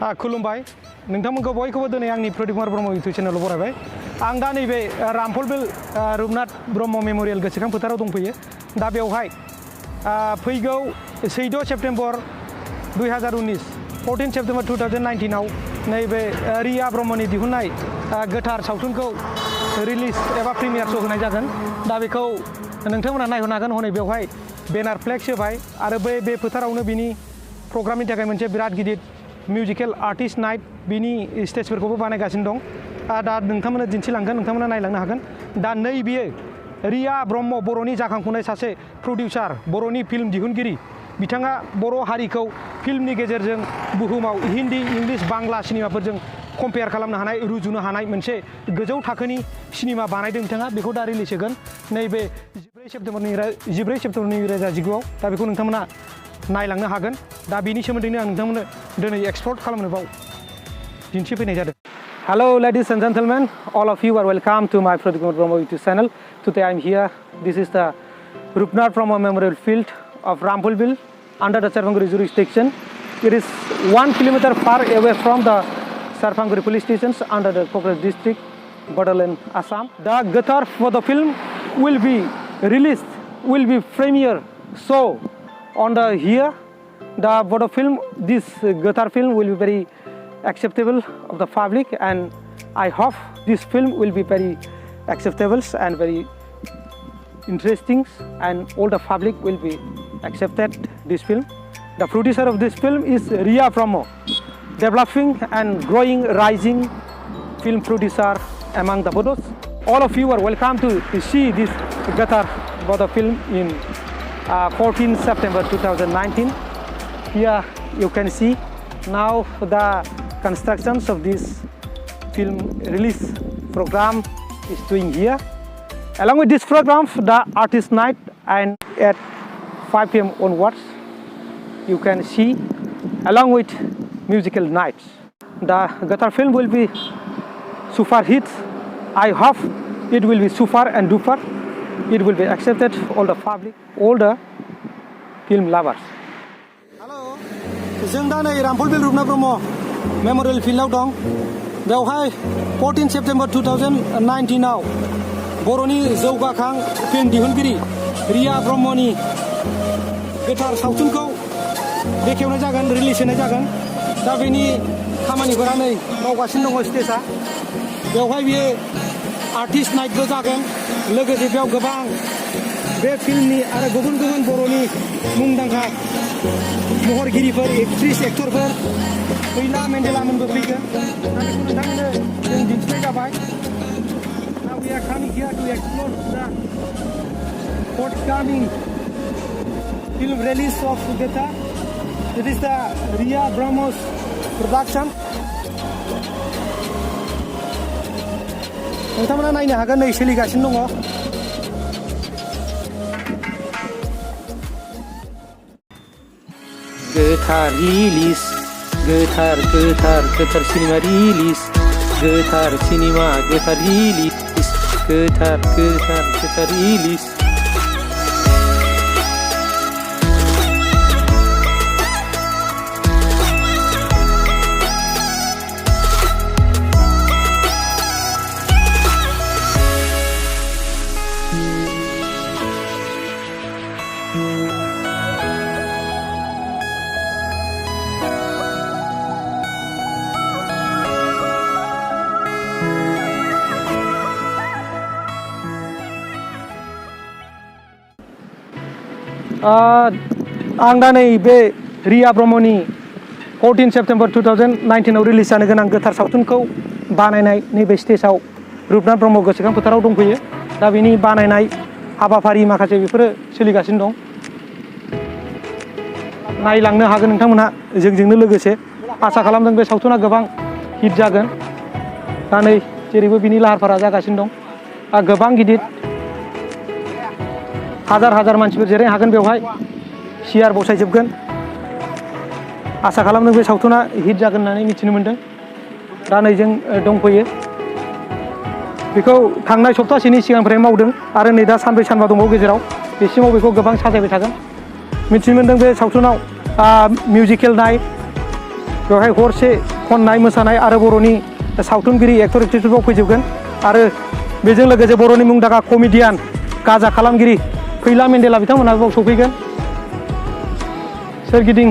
खुलुमबाय नोंथांमोनखौ बयखौबो दिनै आंनि प्रदीप कुमार ब्रह्म इउटुब चेनेलाव बरायबाय आं दा नैबे रामफलबिल रुपनाथ ब्रह्म मेमोरियेल गोसोखां फोथाराव दंफैयो दा बेवहाय फैगौ 14 सेप्टेम्बर 2019 14 सेप्टेम्बर 2019 आव नैबे रिया ब्रह्मनि दिहुननाय गोथार सावथुनखौ रिलिज एबा प्रिमियार शो होनाय जागोन दा बेखौ नोंथांमोना नायहरनो हागोन हनै बेवहाय बेनार फ्लेक्स होबाय आरो बे फोथारावनो बिनि प्रग्रामनि थाखाय मोनसे बिराद गिदिर मिउजिकेल आर्टिस्ट नाइट बिनि स्टेजफोरखौबो बानायगासिनो दं दा नोंथांमोना दिन्थिलांगोन नोंथांमोना नायलांनो हागोन दा नैबेयो रिया ब्रह्म बर'नि जाखांफुनाय सासे प्रडिउसार बर'नि फिल्म दिहुनगिरि बिथाङा बर' हारिखौ फिल्मनि गेजेरजों बुहुमाव हिन्दी इंलिश बांला सिनेमाफोरजों कम्पेयार खालामनो हानाय रुजुनो हानाय मोनसे गोजौ थाखोनि सिनेमा बानायदों बिथाङा बेखौ दा रिलिज होगोन नैबे 14 सेप्टेम्बर 2019 आव दा बेखौ नोंथांमोना नायलांनो हागोन दा बिनि सोमोन्दैनो आं नोंथांमोननो दिनै एक्सप्लर खालामनो बाव दिन्थिफैनाय जादों Hello ladies and gentlemen, all of you are welcome to my Pradip Kumar Brahma YouTube channel. Today I am here. This is the Rupnath Brahma Memorial Field of Rampolbil under the Sarpanguri jurisdiction. It is 1 kilometer far away from the Sarpanguri police stations under the Koppal district, Bodoland, Assam. The guitar for the film will be released, will be premiere show on the here. The for the film, this guitar film will be very acceptable of the public, and I hope this film will be very acceptable and very interesting, and all the public will be accepted this film. The producer of this film is Riya Brahmo, developing and growing, rising film producer among the Bodos. All of you are welcome to see this guitar for the film in 14 September 2019. Here you can see now the constructions of this film release program is doing here. Along with this program, the artist night, and at 5 p.m. onwards, you can see along with musical nights. The guitar film will be super hit. I hope it will be super and duper. It will be accepted all the public, all the film lovers. Hello, जों दा नै Ramphalbil Rupnath Brahma memorial फिल्डआव दं बेवहाय 14 September 2019 आव बर'नि जौगाखां film दिहुनगिरि रिया ब्रह्मनि गोथार सावथुनखौ बेखेवनाय जागोन रिलिज होनाय जागोन दा बेनि खामानिफोरा नै मावगासिनो दङ स्टेजआ बेवहाय बियो आर्टिस्ट नाइटबो जागोन लोगोसे बेयाव गोबां बे फिल्मनि आरो गुबुन गुबुन बर'नि मुंदांखा महरगिरिफोर एक्ट्रिस एक्टरफोर फैला मेन्डेलामोनबो फैगोन दा बेखौ नोंथांमोननो जों दिन्थिनाय जाबाय Now we are coming here to explore the forthcoming film release of guitar. It is the Riya Brahmo's production. नोंथांमोना नायनो हागोन नै सोलिगासिनो दङ Guitar release, guitar cinema release, guitar cinema, guitar release, guitar release. आं दा नै बे रिया ब्रह्मनि 14 सेप्टेम्बर 2019 आव रिलिज जानो गोनां गोथार सावथुनखौ बानायनाय नैबे स्टेजआव रुपनाथ ब्रह्म गोसोखां फोथाराव दंफैयो दा बेनि बानायनाय हाबाफारि माखासे बेफोरो सोलिगासिनो दं नायलांनो हागोन नोंथांमोनहा जोंजोंनो लोगोसे आसा खालामदों बे सावथुना गोबां हिट जागोन दा नै जेरैबो बिनि लाहार फाहारा जागासिनो दं गोबां गिदिर हाजार मानसिफोर जिरायनो हागोन बेवहाय सियार बसायजोबगोन आसा खालामदों बे सावथुना हिट जागोन होननानै मिथिनो मोन्दों दा नै जों दंफैयो बेखौ थांनाय सप्तासेनि सिगांनिफ्राय मावदों आरो नै दा सानब्रै सानबा दंबावो गेजेराव बेसिमाव बेखौ गोबां साजायबाय थागोन मिथिनो मोन्दों बे सावथुनाव मिउजिकेल नाइट बेवहाय हरसे खननाय मोसानाय आरो बर'नि सावथुनगिरि एक्टर एक्ट्रिसफोरखौ फैजोबगोन आरो बेजों लोगोसे बर'नि मुंदांखा कमेडियान गाजा खालामगिरि फैला मेन्देला बिथांमोनहा बाव सफैगोन सोरगिदिं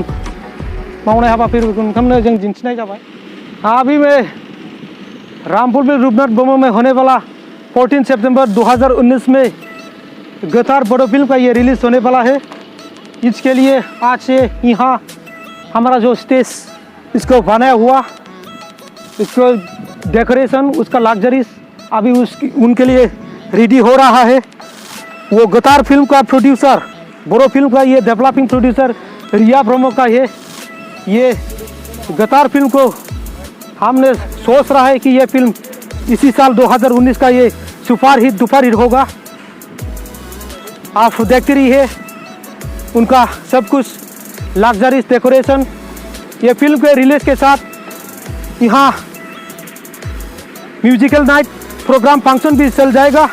मावनाय हाबाफारिफोरखौ नोंथांमोननो जों दिन्थिनाय जाबाय अभी में रामफल बिल रूपनाथ ब्रह्म में होने वाला 14 सितंबर 2019 में गतार बड़ो फिल्म का ये रिलीज होने वाला है इसके लिए आज से यहाँ हमारा जो स्टेज इसको बनाया हुआ इसको डेकोरेशन उसका लग्जरीज अभी उनके लिए रेडी हो रहा है वो गतार फिल्म का प्रोड्यूसर बड़ो फिल्म का ये डेवलपिंग प्रोड्यूसर रिया ब्रह्म का है ये गतार फिल्म को हमने सोच रहा है कि ये फिल्म इसी साल 2019 का ये सुपर हिट होगा आप देखते रहिए उनका सब कुछ लग्जरीज डेकोरेशन ये फिल्म के रिलीज के साथ यहाँ म्यूजिकल नाइट प्रोग्राम फंक्शन भी चल जाएगा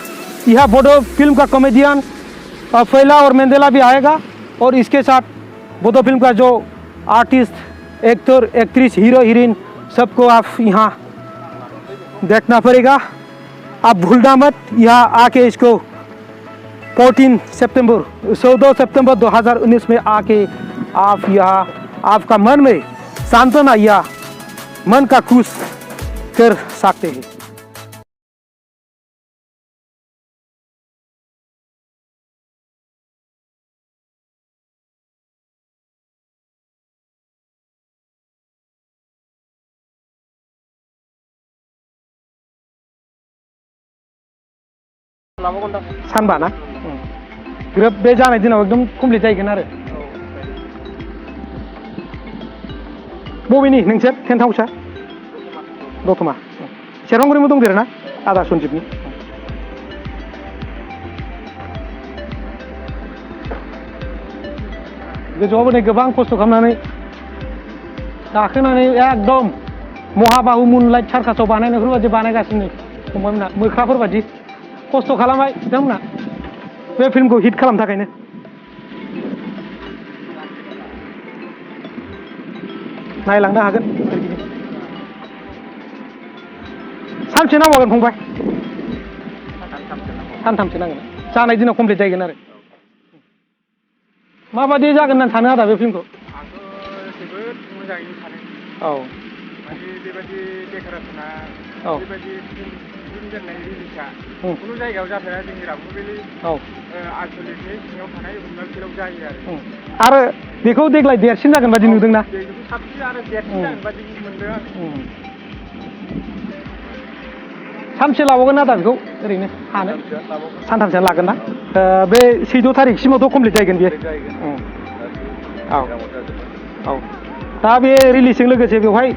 यह बड़ो फिल्म का कॉमेडियन फैला और मेंदेला भी आएगा और इसके साथ बड़ो फिल्म का जो artist actor actress hero heroine सबको आप यहाँ देखना पड़ेगा आप भूलना मत यहाँ आके इसको 14 सितंबर 2019 में आके आप यहाँ आपका मन में सांत्वना या मन का खुश कर सकते हैं सानबा ना ग्रोब बे जानाय दिनाव एकदम कमप्लिट जाहैगोन आरो बबेनि नोंसोर टेन्ट हाउसआ दतमा सेरफांगुरिबो दंदेरो ना आदा सन्जिबनि गोजौआवबो नै गोबां खस्थ' खालामनानै गाखोनानै एकदम महाबाहु मुनलाइट सार्कासाव बानायनायफोरबायदि बानायगासिनो फंबायमोनहा मोख्राफोरबायदि खस्थ' खालामबाय बिथांमोना बे फिल्मखौ हिट खालामनो थाखायनो नायलांनो हागोन सानसे नांबावगोन फंबाय सानथामसो नांगोन जानाय दिनाव कमप्लिट जाहैगोन आरो माबायदि जागोन होननानै सानो आदा बे फिल्मखौ आंथ' जोबोद मोजाङैनो सानो औ माने बेबायदि डेक'रेसना औ बेबायदि फिल्म दोननाय रिलिजआ खुनु जायगायाव जाफेरा जोंनि रामफलबिल आनसलिकनि सिङाव थानाय रुपनाथफिल्डआव जायो आरो बेखौ देग्लाय देरसिन जागोन बादि नुदोंना साबसिन आरो देरसिन जागोन बादि मोनदों आं सानसे लाबावगोन आदा बेखौ ओरैनो हानो सानथामसो लागोन ना बे 14 थारिखसिमावथ' कमप्लिट जाहैगोन बेयो औ औ दा बे रिलिजजों लोगोसे बेवहाय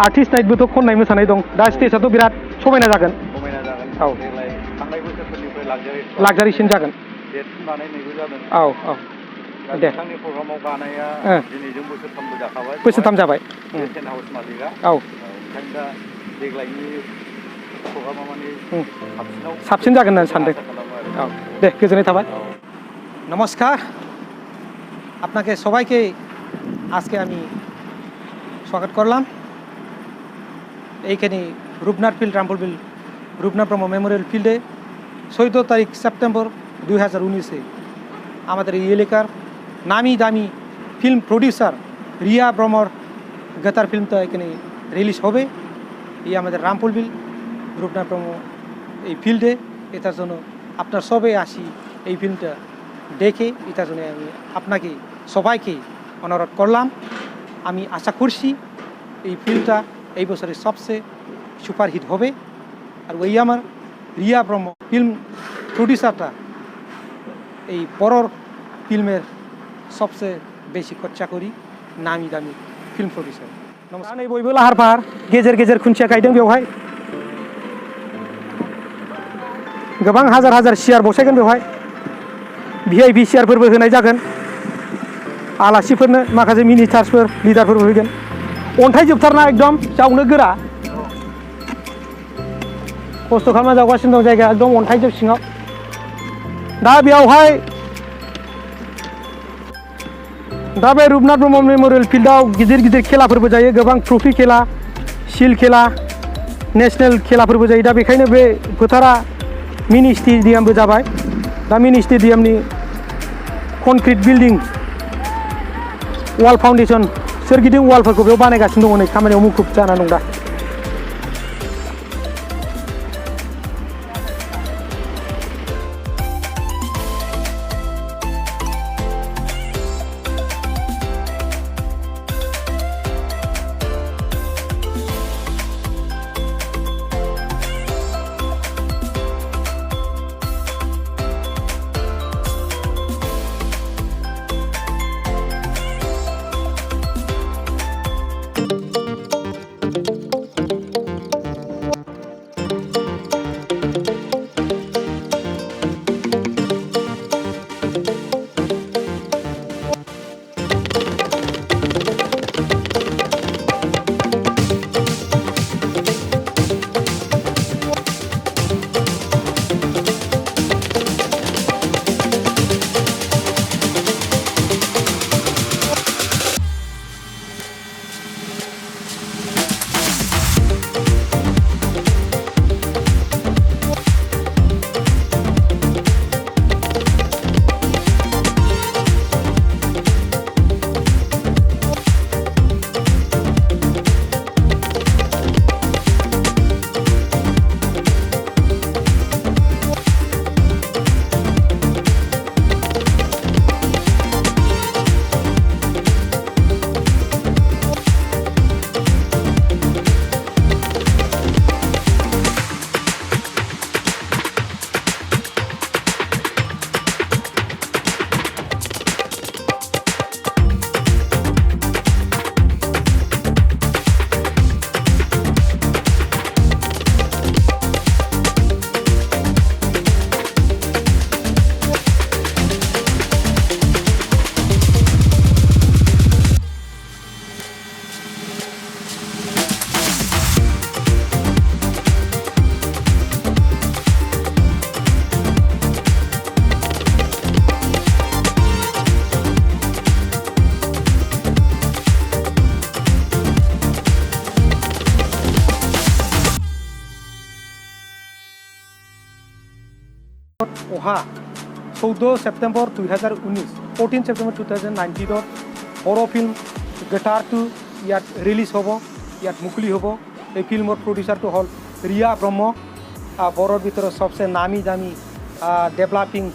आर्टिस्ट नाइटबोथ' खननाय मोसानाय दं दा स्टेजआथ' बिराद समायना जागोन औ थांनाय बोसोरफोरनिफ्राय लाक्जारिसिन जागोन देरसिन बानायनायबो जादों औ औ दे बिथांनि प्रग्रामाव गानाया दिनैजों बोसोरथामबो जाखाबाय बोसोरथाम जाबाय टेन्ट हाउस मालिकआ औ ओंखायनो दा देग्लायनि प्रग्रामा माने साबसिन जागोन होननानै सानदों औ दे गोजोननाय थाबाय नमस्कार আপনাকে সবাইকে আজকে আমি স্বাগত করলাম এইখানে রূপনাথ ফিল্ড রামফলবিল রূপনাথ ব্রহ্ম মেমোরিয়াল ফিল্ডে 14 তারিখ সেপ্টেম্বর 2019-এ আমাদের এই এলাকার নামি দামি ফিল্ম প্রডিউসার রিয়া ব্রহ্মর গতার ফিল্মটা এখানে রিলিজ হবে এই আমাদের রামফলবিল রূপনাথ ব্রহ্ম এই ফিল্ডে এটার জন্য আপনার সবাই আসি এই ফিল্মটা দেখে এটার জন্য আমি আপনাকে সবাইকে অনুরোধ করলাম আমি আশা করছি এই ফিল্মটা এই বছরের সবচেয়ে সুপারহিট হবে আর ওই আমার রিয়া ব্রহ্ম ফিল্ম প্রডিউসারটা এই বড় ফিল্মের সবচেয়ে বেশি খরচা করি নামি দামি ফিল্ম প্রডিউসার নমস্কার এই বইबो लाहार फाहार गेजेर गेजेर खुन्थिया गायदों बेवहाय गोबां हाजार हाजार सियार बसायगोन बेवहाय भिआइपि सियारफोरबो होनाय जागोन आलासिफोरनो माखासे मिनिस्टार्सफोर लिडारफोरबो फैगोन अन्थाइ जोबथारना एकदम जावनो गोरा खस्थ' खालामना जावगासिनो दं जायगाया एकदम अन्थाइ जोब सिङाव दा बेयावहाय दा बे रुपनाथ ब्रह्म मेमोरियल फिल्डआव गिदिर गिदिर खेलाफोरबो जायो गोबां ट्रफि खेला सिल खेला नेशनेल खेलाफोरबो जायो दा बेखायनो बे फोथारा मिनि स्टेडियामबो जाबाय दा मिनि स्टेडियामनि कनक्रिट बिल्डिं वाल फाउन्डेसन सोरगिदिं वालफोरखौ बेयाव बानायगासिनो दङ नै खामानियाव मुखुब जानानै दं दा अहा 14 सेप्टेम्बर 2019 14 सेप्टेम्बर 2019 हर फिल्म गोटार टू इयात रिलीज हब इयात मुकली हब এই फिल्मर प्रड्यूसर तो हल रिया ब्रह्म बरर भीतर सबसे नामी दामी डेभलपिंग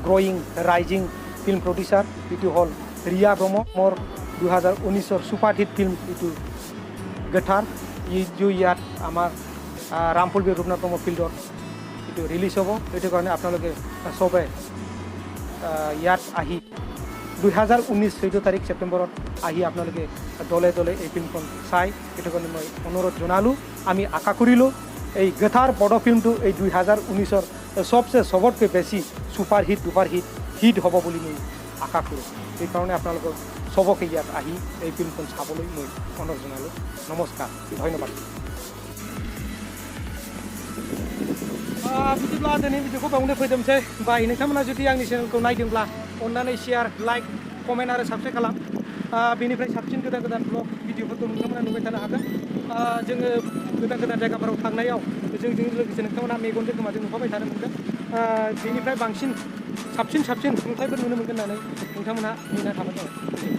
ग्रोइंग राइजिंग फिल्म प्रड्यूसर इटू हल रिया ब्रह्म मोर 2019 सुपारहिट फिल्म इटू गोटार जो इयात आमार रामफल रूपनाथ ब्रह्म फिल्डर इटू रिलीज हब ये कारण आपलोगे सबे इयात आही 2019 14 तारिख सेप्टेम्बर आही आपलोगे दले दले ये फिल्म चाई ये कारण मैं अनुरोध जनालू आमी आशा करिलो এই गोथार बड़ फिल्म तो 2019 सबसे सबतके बेसि सुपारहिट डुपारहिट हिट हब बोली मैं आशा करूँ ये कारण आपलोग सबके इयात आही এই फिल्म चाबले मैं अनुरोध जनालू नमस्कार धन्यवाद बिदिब्ला दिनै भिडिअखौ बावनो फोजोबनोसै बाय नोंथांमोना जुदि आंनि चेनेलखौ नायदोंब्ला अन्नानै शेयार लाइक कमेन्ट आरो साबस्क्राइब खालाम बेनिफ्राय साबसिन गोदान गोदान ब्लग भिडिअफोरखौ नोंथांमोना नुबाय थानो हागोन जोङो गोदान गोदान जायगाफोराव थांनायाव जोंजों लोगोसे नोंथांमोना मेगनजों खोमाजों नुफाबाय थानो मोनगोन बेनिफ्राय बांसिन साबसिन नुथायफोर नुनो मोनगोन होननानै नोंथांमोना नेना थाबाय जाबाय